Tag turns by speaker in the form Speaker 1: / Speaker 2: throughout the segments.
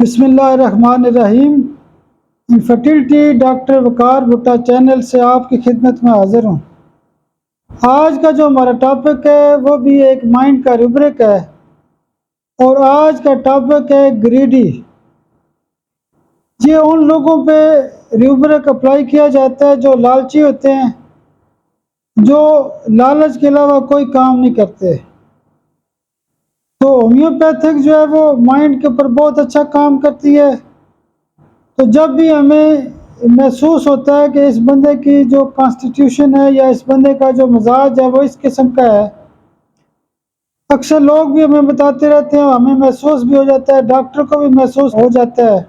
Speaker 1: बिस्मिल्लाहिर्रहमानिर्रहीम। Infertility doctor वकार भुट्टा channel से आपकी खिदमत में हाजिर हूँ। आज का जो हमारा टॉपिक है वो भी एक माइंड का रूब्रिक है और आज का टॉपिक है ग्रीडी। ये उन लोगों पे रूब्रिक अप्लाई किया जाता है जो लालची होते हैं, जो लालच के अलावा कोई काम नहीं करते। तो होम्योपैथिक जो है वो माइंड के ऊपर बहुत अच्छा काम करती है। तो जब भी हमें महसूस होता है कि इस बंदे की जो कॉन्स्टिट्यूशन है या इस बंदे का जो मिजाज है वो इस किस्म का है, अक्सर लोग भी हमें बताते रहते हैं, हमें महसूस भी हो जाता है, डॉक्टर को भी महसूस हो जाता है।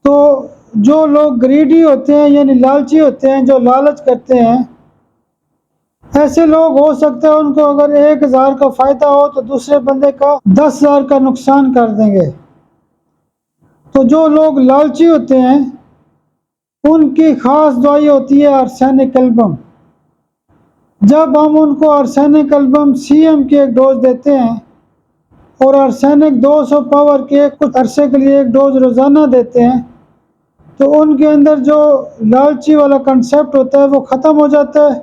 Speaker 1: तो जो लोग ग्रीडी होते हैं यानी लालची होते हैं, जो लालच करते हैं, ऐसे लोग हो सकता है उनको अगर 1000 का फ़ायदा हो तो दूसरे बंदे का 10,000 का नुकसान कर देंगे। तो जो लोग लालची होते हैं उनकी ख़ास दवाई होती है आर्सेनिक एल्बम। जब हम उनको आर्सेनिक एल्बम CM की एक डोज देते हैं और आर्सेनिक 200 पावर के कुछ अरसे के लिए एक डोज रोज़ाना देते हैं, तो उनके अंदर जो लालची वाला कंसेप्ट होता है वो ख़त्म हो जाता है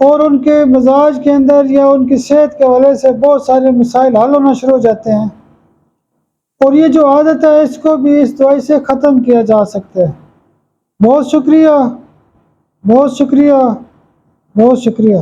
Speaker 1: और उनके मिजाज के अंदर या उनकी सेहत के हवाले से बहुत सारे मसाइल हल होना शुरू हो जाते हैं। और ये जो आदत है इसको भी इस दवाई से ख़त्म किया जा सकता है। बहुत शुक्रिया, बहुत शुक्रिया, बहुत शुक्रिया।